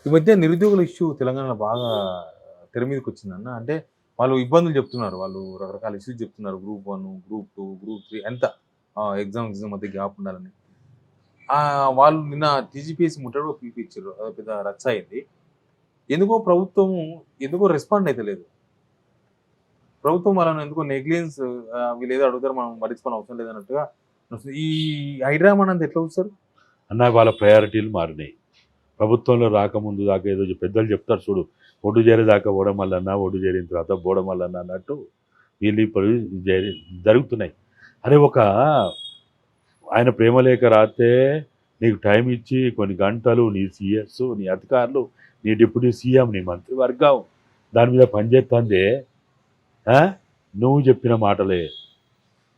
ఈ మధ్య నిరుద్యోగుల ఇష్యూ తెలంగాణలో బాగా తెర మీదకొచ్చిందన్న. అంటే వాళ్ళు ఇబ్బందులు చెప్తున్నారు. వాళ్ళు రకరకాల ఇష్యూస్ చెప్తున్నారు. గ్రూప్ 1, గ్రూప్ 2, గ్రూప్ 3 ఎంత ఎగ్జామ్ మధ్య గ్యాప్ ఉండాలని. వాళ్ళు నిన్న టీజీపీఎస్సీ ముట్టడి కూడా పిలిపిచ్చారు. అదో పెద్ద రచ్చ అయింది. ఎందుకో ప్రభుత్వం ఎందుకో రెస్పాండ్ అయితలేదు. ప్రభుత్వం వాళ్ళని ఎందుకో నెగ్లిజెన్స్ వీళ్ళేదో అడుగుతారు మనం పట్టించుకోని అవసరం లేదన్నట్టుగా ఈ హైడ్రామా అంతా ఎట్లా చూస్తారు? అన్న వాళ్ళ ప్రయారిటీలు మారినాయి. ప్రభుత్వంలో రాకముందు దాకా ఏదో పెద్దలు చెప్తారు చూడు, ఒడ్డు చేరేదాకా ఓడం వల్లన్నా, ఒడ్డు చేరిన తర్వాత బోడం వల్లన్నా అన్నట్టు వీళ్ళు ఇప్పుడు జరుగుతున్నాయి. అరే ఆయన ప్రేమలేఖ రాస్తే నీకు టైం ఇచ్చి కొన్ని గంటలు నీ సిఎస్, నీ అధికారులు, నీ డిప్యూటీ సీఎం, నీ మంత్రివర్గం దాని మీద పనిచేస్తుందే, నువ్వు చెప్పిన మాటలే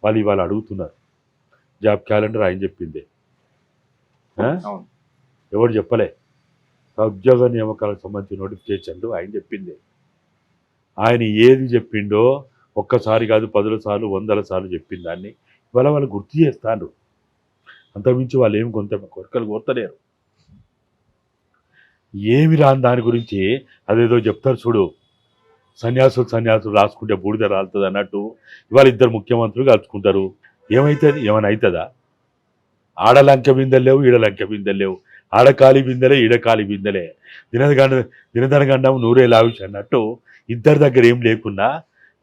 వాళ్ళు ఇవాళ అడుగుతున్నారు. జాబ్ క్యాలెండర్ ఆయన చెప్పిందే, ఎవరు చెప్పలే. ఉద్యోగ నియామకాలకు సంబంధించిన నోటిఫికేషన్లు ఆయన చెప్పిందే. ఆయన ఏది చెప్పిండో ఒక్కసారి కాదు 10 సార్లు 100 సార్లు చెప్పిన దాన్ని ఇవాళ వాళ్ళు గుర్తు చేస్తాను. అంతకుమించి వాళ్ళు ఏమి కొరకలు కోరతలేరు. ఏమి రాని దాని గురించి అదేదో చెప్తారు చూడు, సన్యాసులు రాసుకుంటే బూడిద రాలుతుంది అన్నట్టు ఇవాళ ఇద్దరు ముఖ్యమంత్రులు కలుసుకుంటారు. ఏమవుతుంది? ఏమైనా అవుతుందా? ఆడలంక బిందెలు లేవు, ఈడలంక బిందెలు లేవు. ఆడకాలి బిందెలే, ఈడకాలి బిందెలే. దినదనగండం నూరే లావిష్ అన్నట్టు ఇద్దరి దగ్గర ఏం లేకున్నా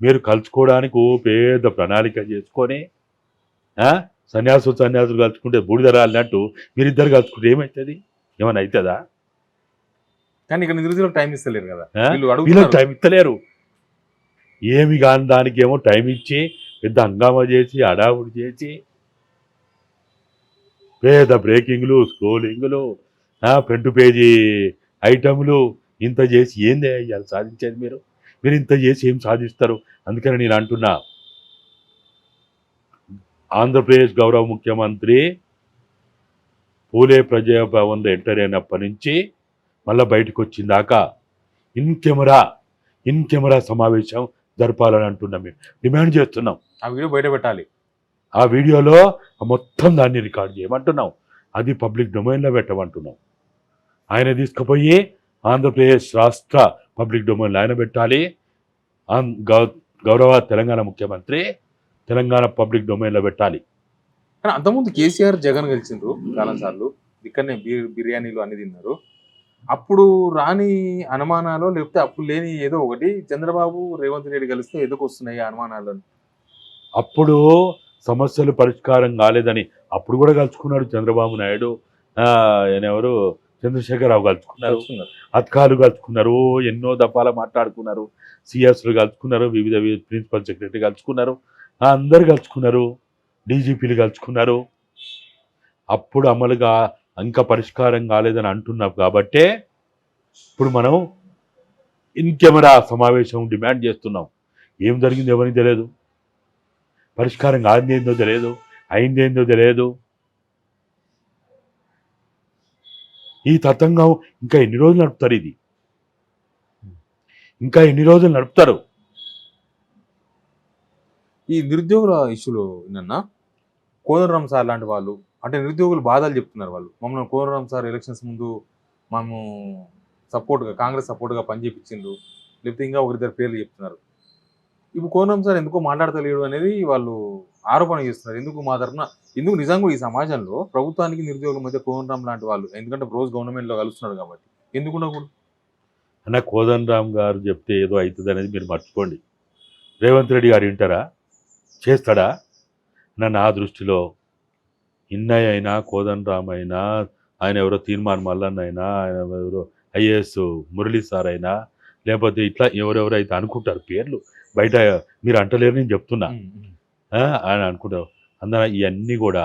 మీరు కలుసుకోవడానికి పెద్ద ప్రణాళిక చేసుకొని సన్యాసులు కలుసుకుంటే బూడిద రాలినట్టు మీరిద్దరు కలుసుకుంటే ఏమవుతుంది? ఏమైనా అవుతుందా? కానీ ఇక్కడ నిరుద్యోగులకు టైం ఇస్తలేరు కదా, వీళ్ళకి టైం ఇస్తలేరు. ఏమి కాని దానికి ఏమో టైం ఇచ్చి పెద్ద హంగామా చేసి అడావుడి చేసి పేద బ్రేకింగ్లు, స్క్రోలింగ్లు, ఫ్రంట్ పేజీ ఐటమ్లు ఇంత చేసి ఏంది ఇవాళ సాధించేది? మీరు ఇంత చేసి ఏం సాధిస్తారు? అందుకని నేను అంటున్నా, ఆంధ్రప్రదేశ్ గౌరవ ముఖ్యమంత్రి పూలే ప్రజాభవన్లో ఎంటర్ అయినప్పటి నుంచి మళ్ళీ బయటకు వచ్చిందాకా ఇన్ కెమెరా సమావేశం జరపాలని అంటున్నాం. మేము డిమాండ్ చేస్తున్నాం. ఆ వీడియో బయట పెట్టాలి. ఆ వీడియోలో మొత్తం దాన్ని రికార్డ్ చేయమంటున్నాం. అది పబ్లిక్ డొమైన్లో పెట్టమంటున్నాం. ఆయన తీసుకుపోయి ఆంధ్రప్రదేశ్ రాష్ట్ర పబ్లిక్ డొమైన్లో ఆయన పెట్టాలి. గౌరవ తెలంగాణ ముఖ్యమంత్రి తెలంగాణ పబ్లిక్ డొమైన్లో పెట్టాలి. కానీ అంతకుముందు కేసీఆర్ జగన్ గెలిచిండ్రు చాలా సార్లు. ఇక్కడనే బిర్యానీలు అన్ని తిన్నారు. అప్పుడు రాని అనుమానాలు, లేకపోతే అప్పుడు లేని ఏదో ఒకటి చంద్రబాబు రేవంత్ రెడ్డి కలిస్తే ఎందుకు వస్తున్నాయి అనుమానాలు? అప్పుడు సమస్యలు పరిష్కారం కాలేదని అప్పుడు కూడా కలుసుకున్నాడు చంద్రబాబు నాయుడు, ఎవరు చంద్రశేఖరరావు కలుసుకున్నారు, అధికారులు కలుసుకున్నారు, ఎన్నో దఫాలు మాట్లాడుకున్నారు, సిఎస్లు కలుసుకున్నారు, వివిధ ప్రిన్సిపల్ సెక్రటరీ కలుసుకున్నారు, అందరు కలుసుకున్నారు, డీజీపీలు కలుసుకున్నారు. అప్పుడు అమలుగా ఇంకా పరిష్కారం కాలేదని అంటున్నాం. కాబట్టే ఇప్పుడు మనం ఇన్ కెమెరా సమావేశం డిమాండ్ చేస్తున్నాం. ఏం జరిగింది ఎవరికి తెలియదు, పరిష్కారం కానిదేందో తెలియదు, అయిందేందో తెలియదు. ఈ తతంగం ఇంకా ఎన్ని రోజులు నడుపుతారు? ఇది ఇంకా ఎన్ని రోజులు నడుపుతారు? ఈ నిరుద్యోగుల ఇష్యూలో నిన్న కోదండరాం సార్ లాంటి వాళ్ళు, అంటే నిరుద్యోగులు బాధలు చెప్తున్నారు. వాళ్ళు మమ్మల్ని కోదండరాం సార్ ఎలక్షన్స్ ముందు మేము సపోర్ట్గా, కాంగ్రెస్ సపోర్ట్గా పనిచేపించిండ్రు, లేకపోతే ఇంకా ఒకరిద్దరు పేర్లు చెప్తున్నారు. ఇప్పుడు కోదండరాం సార్ ఎందుకో మాట్లాడతలేడు అనేది వాళ్ళు ఆరోపణ చేస్తున్నారు. ఎందుకు నిజంగా ఈ సమాజంలో ప్రభుత్వానికి నిరుద్యోగుల మధ్య కోదండరాం లాంటి వాళ్ళు, ఎందుకంటే రోజు గవర్నమెంట్లో కలుస్తున్నాడు కాబట్టి ఎందుకు ఉండకూడదు అన్న? కోదండరాం గారు చెప్తే ఏదో అవుతుంది అనేది మీరు మర్చిపోండి. రేవంత్ రెడ్డి గారు వింటారా? చేస్తాడా? నా దృష్టిలో ఇన్నయ్య అయినా, కోదండరాం అయినా, ఆయన ఎవరో తీర్మాన్ మల్లన్న అయినా, ఆయన ఎవరో ఐఏఎస్ మురళీ సార్ అయినా, లేకపోతే ఇట్లా ఎవరెవరైతే అనుకుంటారు పేర్లు, బయట మీరు అంటలేరు, నేను చెప్తున్నా, ఆయన అనుకుంటారు. అందున ఇవన్నీ కూడా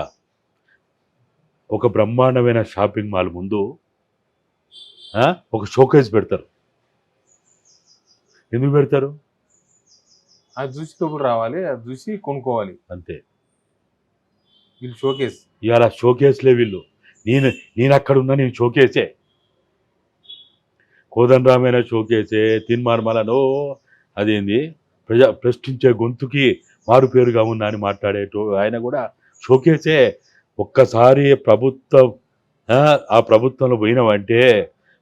ఒక బ్రహ్మాండమైన షాపింగ్ మాల్ ముందు ఒక షోకేజ్ పెడతారు. ఎందుకు పెడతారు? అది చూసి తోపుడు రావాలి, అది చూసి కొనుక్కోవాలి, అంతే. వీళ్ళు షోకేస్. ఇవాళ షోకేస్లే వీళ్ళు. నేను అక్కడ ఉన్నా, నేను షోకేసే. కోదండరామైన షోకేసే, తీర్మానమలను అదేంది ప్రశ్నించే గొంతుకి మారు పేరుగా ఉన్నా అని మాట్లాడేటో ఆయన కూడా షోకేసే. ఒక్కసారి ఆ ప్రభుత్వంలో పోయినామంటే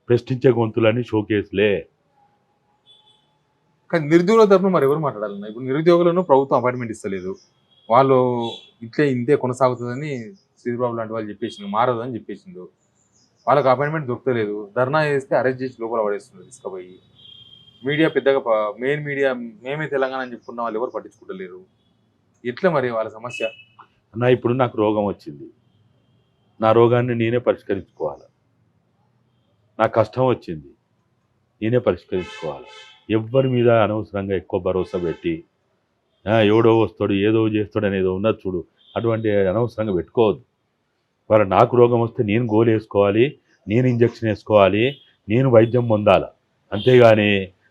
ప్రశ్నించే గొంతులన్నీ షోకేస్లే. కానీ నిరుద్యోగుల తరపున మరి ఎవరు మాట్లాడాలన్నా? ఇప్పుడు నిరుద్యోగులను ప్రభుత్వం అపాయింట్మెంట్ ఇస్తలేదు. వాళ్ళు ఇంతే కొనసాగుతుందని శ్రీధర్‌బాబు లాంటి వాళ్ళు చెప్పేసిండు. మారదని చెప్పేసిండు. వాళ్ళకి అపాయింట్మెంట్ దొరకలేదు. ధర్నా చేస్తే అరెస్ట్ చేసి లోపల పడేస్తున్నారు తీసుకుపోయి. మీడియా పెద్దగా మెయిన్ మీడియా మేమే తెలంగాణ అని చెప్పుకున్న వాళ్ళు ఎవరు పట్టించుకుంటలేరు. ఎట్లా మరి వాళ్ళ సమస్య? అన్న ఇప్పుడు నాకు రోగం వచ్చింది. నా రోగాన్ని నేనే పరిష్కరించుకోవాలి. నాకు కష్టం వచ్చింది. నేనే పరిష్కరించుకోవాలి. ఎవ్వరి మీద అనవసరంగా ఎక్కువ భరోసా పెట్టి ఎవడో వస్తాడు ఏదో చేస్తాడు అనేది ఉన్నది చూడు, అటువంటి అనవసరంగా పెట్టుకోవద్దు. వాళ్ళ నాకు రోగం వస్తే నేను గోలు వేసుకోవాలి, నేను ఇంజక్షన్ వేసుకోవాలి, నేను వైద్యం పొందాలి. అంతేగాని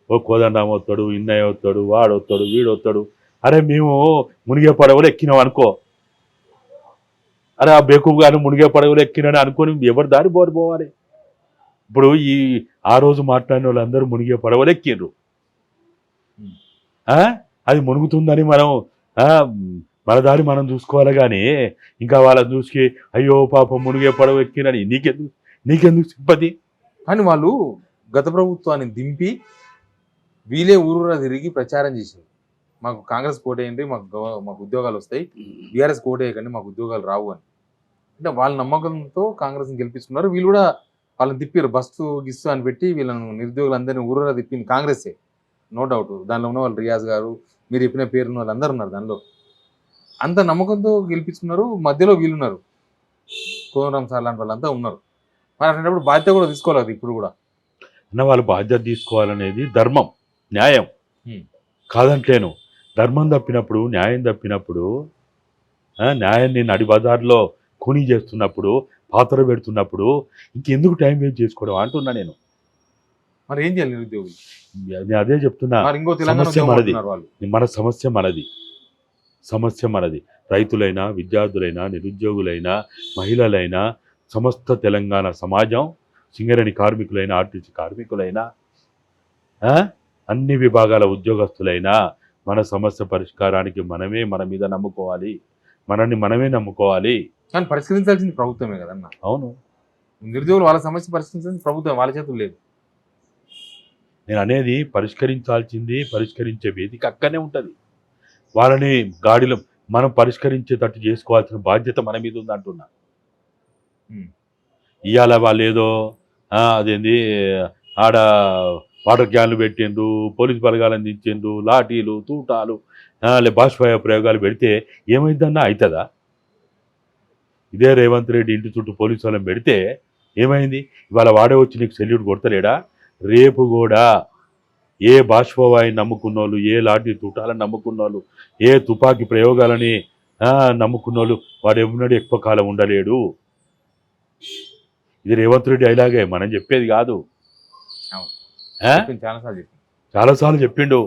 ఓ కోదండరాం వస్తాడు, ఇన్నయ్య వస్తాడు, వాడు వస్తాడు, వీడు వస్తాడు, అరే మేము మునిగే పడవలు ఎక్కినాం అనుకో, అరే ఆ బేకూబ్ గారు మునిగే పడవలు ఎక్కినాని అనుకొని ఎవరి దారి పోవాలి. ఇప్పుడు ఆ రోజు మాట్లాడిన వాళ్ళందరూ మునిగే పడవలు ఎక్కిండ్రు. అది మునుగుతుందని మనం మన దారి మనం చూసుకోవాలి. కానీ ఇంకా వాళ్ళని చూసి అయ్యో పాపం మునిగే పడవ ఎక్కినని నీకెందుకు సింపతి? కానీ వాళ్ళు గత ప్రభుత్వాన్ని దింపి వీలే ఊరూరా తిరిగి ప్రచారం చేసింది. మాకు కాంగ్రెస్ కోటేయండి, మాకు ఉద్యోగాలు వస్తాయి, బీఆర్ఎస్ కోటేయకండి, మాకు ఉద్యోగాలు రావు అని. అంటే వాళ్ళ నమ్మకంతో కాంగ్రెస్ని గెలిపిస్తున్నారు. వీళ్ళు కూడా వాళ్ళని తిప్పారు. బస్సు గిస్సు అని పెట్టి వీళ్ళను నిరుద్యోగులందరినీ ఊరూరా తిప్పింది కాంగ్రెస్సే, నో డౌట్. దానిలో ఉన్న వాళ్ళు రియాజ్ గారు, మీరు చెప్పిన పేరున్న వాళ్ళు అందరూ ఉన్నారు దానిలో. అంత నమ్మకంతో గెలిపిస్తున్నారు. మధ్యలో వీళ్ళున్నారు, కోదండరాం సార్ లాంటి వాళ్ళంతా ఉన్నారు. మరి అట్లాంటప్పుడు బాధ్యత కూడా తీసుకోవాలి ఇప్పుడు కూడా. అన్న వాళ్ళు బాధ్యత తీసుకోవాలనేది ధర్మం, న్యాయం కాదంటలేను. ధర్మం తప్పినప్పుడు, న్యాయం తప్పినప్పుడు, న్యాయాన్ని నడి బజార్లో కూనీ చేస్తున్నప్పుడు, పాత్ర పెడుతున్నప్పుడు ఇంకెందుకు టైం వేస్ట్ చేసుకోవడం అంటున్నా నేను. మరి ఏం చేయాలి నిరుద్యోగులు? నేను అదే చెప్తున్నా. ఇంకో సమస్య మనది, మన సమస్య మనది. రైతులైనా, విద్యార్థులైనా, నిరుద్యోగులైనా, మహిళలైనా, సమస్త తెలంగాణ సమాజం, సింగరేణి కార్మికులైనా, ఆర్టీసీ కార్మికులైనా, అన్ని విభాగాల ఉద్యోగస్తులైనా మన సమస్య పరిష్కారానికి మన మీద నమ్ముకోవాలి, మనమే నమ్ముకోవాలి. కానీ పరిష్కరించాల్సింది ప్రభుత్వమే కదన్న. అవును, నిరుద్యోగులు వాళ్ళ సమస్య పరిష్కరించాల్సింది ప్రభుత్వం, వాళ్ళ చేతులు లేదు. నేను అనేది పరిష్కరించే వేదిక అక్కడనే ఉంటుంది. వాళ్ళని గాడిలో మనం పరిష్కరించేటట్టు చేసుకోవాల్సిన బాధ్యత మన మీద ఉంది అంటున్నా. ఇవాళ వాళ్ళు ఏదో అదేంది ఆడ వాటర్ క్యాన్లు పెట్టిండ్రు, పోలీస్ బలగాలను దించిండ్రు, లాఠీలు, తూటాలు, బాష్పాయ ప్రయోగాలు పెడితే ఏమైందన్నా అవుతుందా? ఇదే రేవంత్ రెడ్డి ఇంటి చుట్టూ పోలీసు వాళ్ళని పెడితే ఏమైంది? ఇవాళ వాడే వచ్చి నీకు సెల్యూట్ కొడతలేడా? రేపు కూడా ఏ బాష్పవాయుని నమ్ముకున్నోళ్ళు, ఏ లాఠీ తూటాలను నమ్ముకున్నోళ్ళు, ఏ తుపాకీ ప్రయోగాలని నమ్ముకున్నోళ్ళు వాడు ఎవరినాడు ఎక్కువ కాలం ఉండలేడు. ఇది రేవంత్ రెడ్డి డైలాగే, మనం చెప్పేది కాదు. చాలాసార్లు చెప్పిండు.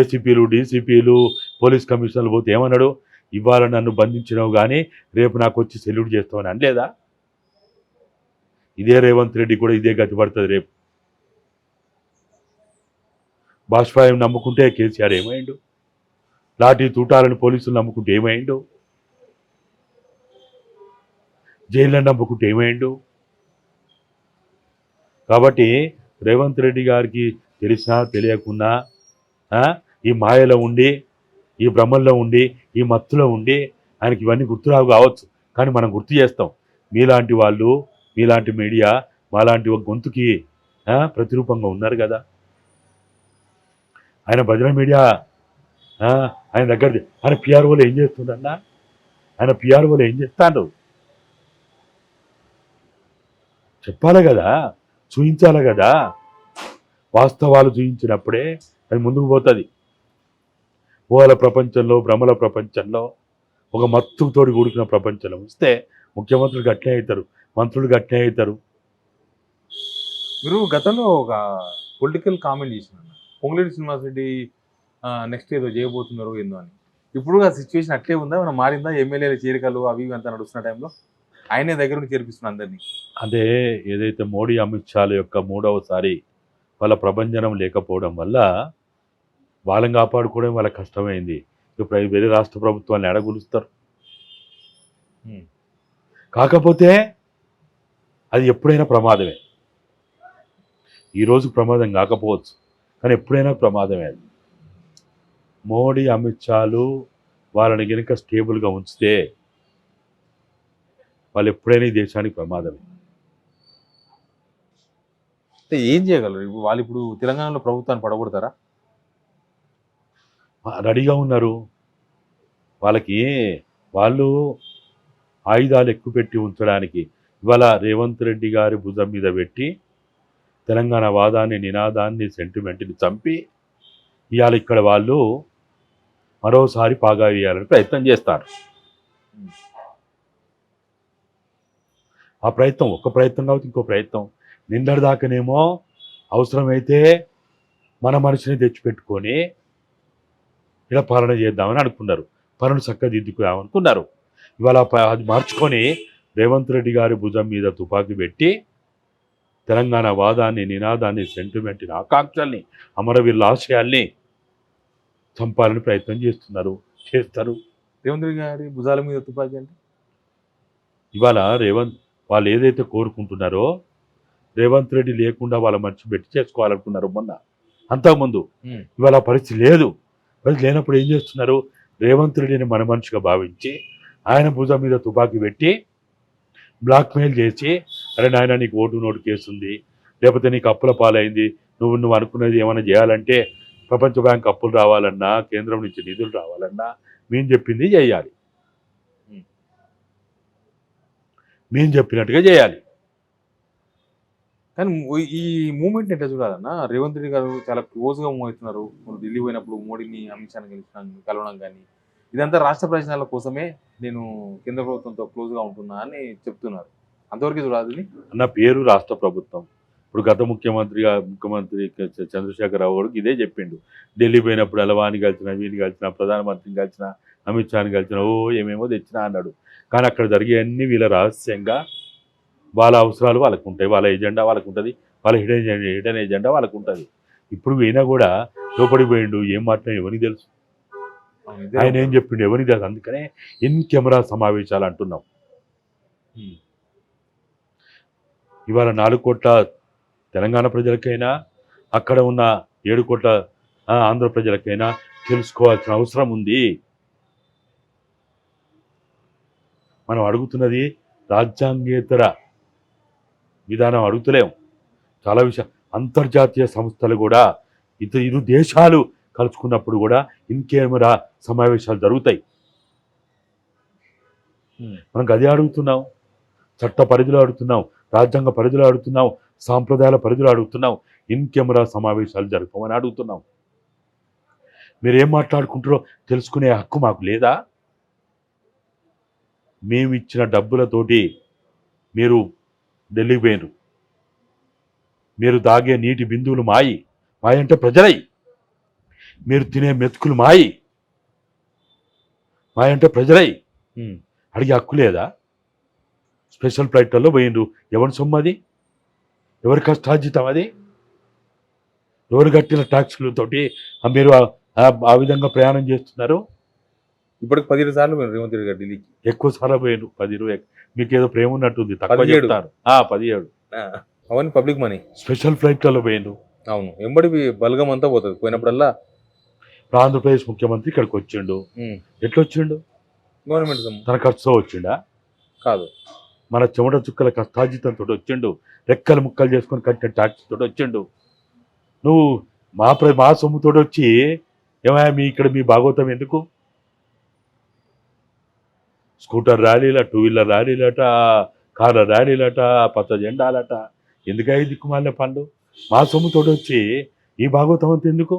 ఏసీపీలు, డీసీపీలు, పోలీస్ కమిషనర్లు పోతే ఏమన్నాడు? ఇవాళ నన్ను బంధించినావు కానీ రేపు నాకు వచ్చి సెల్యూట్ చేస్తామని అనలేదా? ఇదే రేవంత్ రెడ్డి కూడా ఇదే గతి పడుతుంది రేపు. బాష్పాయం నమ్ముకుంటే కేసీఆర్ ఏమైండు? లాఠీ తూటాలను పోలీసులు నమ్ముకుంటే ఏమైండు? జైళ్ళని నమ్ముకుంటే ఏమైండు? కాబట్టి రేవంత్ రెడ్డి గారికి తెలిసినా తెలియకున్నా ఈ మాయలో ఉండి, ఈ భ్రమంలో ఉండి, ఈ మత్తులో ఉండి ఆయనకి ఇవన్నీ గుర్తురావు కావచ్చు, కానీ మనం గుర్తు చేస్తాం. మీలాంటి వాళ్ళు, మీలాంటి మీడియా మాలాంటి ఒక గొంతుకి ప్రతిరూపంగా ఉన్నారు కదా. ఆయన భజన మీడియా ఆయన దగ్గర ఆయన పిఆర్ఓలు ఏం చేస్తుండన్నా? ఆయన పిఆర్ఓలు ఏం చేస్తాడు చెప్పాలి కదా, చూయించాలి కదా. వాస్తవాలు చూయించినప్పుడే అది ముందుకు పోతుంది. ఊహల ప్రపంచంలో, భ్రమల ప్రపంచంలో, ఒక మత్తుతోటి కూడుకున్న ప్రపంచంలో వస్తే ముఖ్యమంత్రులు గట్లే అవుతారు, మంత్రులు గట్లే అవుతారు. మీరు గతంలో ఒక పొలిటికల్ కామెంట్ చేసినారు, పొంగులేటి శ్రీనివాసరెడ్డి నెక్స్ట్ ఏదో చేయబోతున్నారు ఏందో అని. ఇప్పుడు ఆ సిచ్యువేషన్ అట్లే ఉందా, మనం మారిందా? ఎమ్మెల్యేల చేరికలు అవి ఇవి అంతా నడుస్తున్న టైంలో ఆయనే దగ్గర నుండి చేర్పిస్తున్న అందరినీ. అదే ఏదైతే మోడీ అమిత్ షాల యొక్క 3వసారి వాళ్ళ ప్రభంజనం లేకపోవడం వల్ల వాళ్ళని కాపాడుకోవడం వాళ్ళ కష్టమైంది. ఇప్పుడు వేరే రాష్ట్ర ప్రభుత్వాన్ని ఎడగొలుస్తారు. కాకపోతే అది ఎప్పుడైనా ప్రమాదమే. ఈరోజు ప్రమాదం కాకపోవచ్చు, కానీ ఎప్పుడైనా ప్రమాదమే అది. మోడీ అమిత్ షాలు వాళ్ళని కనుక స్టేబుల్గా ఉంచితే వాళ్ళు ఎప్పుడైనా ఈ దేశానికి ప్రమాదమే. అంటే ఏం చేయగలరు ఇప్పుడు వాళ్ళు? ఇప్పుడు తెలంగాణలో ప్రభుత్వాన్ని పడగొడతారా? రెడీగా ఉన్నారు. వాళ్ళకి వాళ్ళు ఆయుధాలు ఎక్కువ పెట్టి ఉంచడానికి ఇవాళ రేవంత్ రెడ్డి గారి భుజం మీద పెట్టి తెలంగాణ వాదాన్ని, నినాదాన్ని, సెంటిమెంట్ని చంపి ఇవాళ ఇక్కడ వాళ్ళు మరోసారి పాగా వేయాలని ప్రయత్నం చేస్తారు. ఆ ప్రయత్నం ఒక ప్రయత్నం కాబట్టి ఇంకో ప్రయత్నం. నిన్నటి దాకానేమో అవసరమైతే మన మనిషిని తెచ్చిపెట్టుకొని ఇలా పాలన చేద్దామని అనుకున్నారు, పనులు చక్కదిద్దుకుదామనుకున్నారు. ఇవాళ అది మార్చుకొని రేవంత్ రెడ్డి గారి భుజం మీద తుపాకీ పెట్టి తెలంగాణ వాదాన్ని, నినాదాన్ని, సెంటిమెంట్ని, ఆకాంక్షల్ని, అమరవీరుల ఆశయాల్ని చంపాలని ప్రయత్నం చేస్తారు. రేవంత్ రెడ్డి గారి భుజాల మీద తుపాకీ అంటే ఇవాళ వాళ్ళు ఏదైతే కోరుకుంటున్నారో రేవంత్ రెడ్డి లేకుండా వాళ్ళ మనిషి పెట్టి చేసుకోవాలనుకున్నారు మొన్న, అంతకుముందు. ఇవాళ పరిస్థితి లేదు. పరిస్థితి లేనప్పుడు ఏం చేస్తున్నారు? రేవంత్ రెడ్డిని మన మనిషిగా భావించి ఆయన భుజం మీద తుపాకీ పెట్టి బ్లాక్మెయిల్ చేసి, అరే నాయన నీకు ఓటు నోటు కేసు ఉంది, లేకపోతే నీకు అప్పుల పాలైంది, నువ్వు అనుకున్నది ఏమైనా చేయాలంటే ప్రపంచ బ్యాంక్ అప్పులు రావాలన్నా, కేంద్రం నుంచి నిధులు రావాలన్నా మేము చెప్పింది చేయాలి, మేము చెప్పినట్టుగా చేయాలి. కానీ ఈ మూమెంట్ ఎట్లా చూడాలన్నా? రేవంత్ రెడ్డి గారు చాలా క్లోజ్గా మూవ్ అవుతున్నారు. ఢిల్లీ పోయినప్పుడు మోడీని, అమిత్ షాని కలవడం కానీ, ఇదంతా రాష్ట్ర ప్రయోజనాల కోసమే నేను కేంద్ర ప్రభుత్వంతో క్లోజ్గా ఉంటున్నా అని చెప్తున్నారు. అంతవరకు చూడాలి. అన్న పేరు రాష్ట్ర ప్రభుత్వం. ఇప్పుడు గత ముఖ్యమంత్రి చంద్రశేఖరరావు కూడా ఇదే చెప్పిండు. ఢిల్లీ పోయినప్పుడు అలవాని కలిసిన, వీని కలిసిన, ప్రధానమంత్రిని కలిసిన, అమిత్ షాని కలిసిన, ఏమేమో తెచ్చినా అన్నాడు. కానీ అక్కడ జరిగే అన్ని వీళ్ళ రహస్యంగా వాళ్ళ అవసరాలు వాళ్ళకు ఉంటాయి, వాళ్ళ ఎజెండా వాళ్ళకు ఉంటుంది, వాళ్ళ హిడెన్ ఎజెండా వాళ్ళకు ఉంటుంది. ఇప్పుడు ఈయన కూడా లోపడిపోయిండు, ఏం మాట్లాడి ఎవరికి తెలుసు, ఆయన ఏం చెప్పిండు ఎవరికి తెలుసు. అందుకనే ఇన్ కెమెరా సమావేశాలు అంటున్నాం. ఇవాళ 4 కోట్ల తెలంగాణ ప్రజలకైనా, అక్కడ ఉన్న 7 కోట్ల ఆంధ్ర ప్రజలకైనా తెలుసుకోవాల్సిన అవసరం ఉంది. మనం అడుగుతున్నది రాజ్యాంగేతర విధానం అడుగుతలేము. చాలా విషయాలు అంతర్జాతీయ సంస్థలు కూడా ఇరు దేశాలు కలుసుకున్నప్పుడు కూడా ఇన్ కెమెరా సమావేశాలు జరుగుతాయి. మనం అదే అడుగుతున్నాం. చట్ట పరిధిలో అడుగుతున్నాం, రాజ్యాంగ పరిధిలో అడుగుతున్నాం, సాంప్రదాయాల పరిధిలో అడుగుతున్నాం. ఇన్ కెమెరా సమావేశాలు జరుపుకోమని అడుగుతున్నాం. మీరేం మాట్లాడుకుంటారో తెలుసుకునే హక్కు మాకు లేదా? మేము ఇచ్చిన డబ్బులతోటి మీరు ఢిల్లీకి పోయినరు, మీరు తాగే నీటి బిందువులు మాయి అంటే ప్రజలై, మీరు తినే మెతుకులు మాయి అంటే ప్రజలై, అడిగే హక్కు లేదా? స్పెషల్ ఫ్లైట్లలో పోయినరు, ఎవరి సొమ్ము అది? ఎవరి కష్టార్జితం అది? ఎవరు కట్టిన ట్యాక్సులతోటి మీరు ఆ విధంగా ప్రయాణం చేస్తున్నారు? ఇప్పటికి 17 సార్లు పోయినారు రేవంత్ రెడ్డి గారు ఢిల్లీకి. ఎక్కువ సార్లు పోయినారు, 10 మీకు ఏదో ప్రేమ ఉన్నట్టుంది, తక్కువ చెప్తారు. 17 అవన్నీ పబ్లిక్ మనీ. స్పెషల్ ఫ్లైట్లలో పోయినరు. అవును, ఎంబడి బలగం అంతా పోతుంది పోయినప్పుడల్లా. ఆంధ్రప్రదేశ్ ముఖ్యమంత్రి ఇక్కడికి వచ్చిండు. ఎట్లా వచ్చిండు? గవర్నమెంట్ తన ఖర్చుతో వచ్చిండా? కాదు, మన చెమట చుక్కల కష్టార్జితంతో వచ్చిండు. రెక్కలు ముక్కలు చేసుకొని కట్టిన ట్యాక్స్ తోటి వచ్చిండు. నువ్వు మా సొమ్ముతో వచ్చి ఏమయ్యా మీ భాగవతం ఎందుకు? స్కూటర్ ర్యాలీలట, 2 వీలర్ ర్యాలీలట, కార్ల ర్యాలీలట, పచ్చ జెండాలట. ఎందుకయ్యి దిక్కుమాలిన పనులు? మా సొమ్ముతో వచ్చి ఈ భాగవతం అంతా ఎందుకు?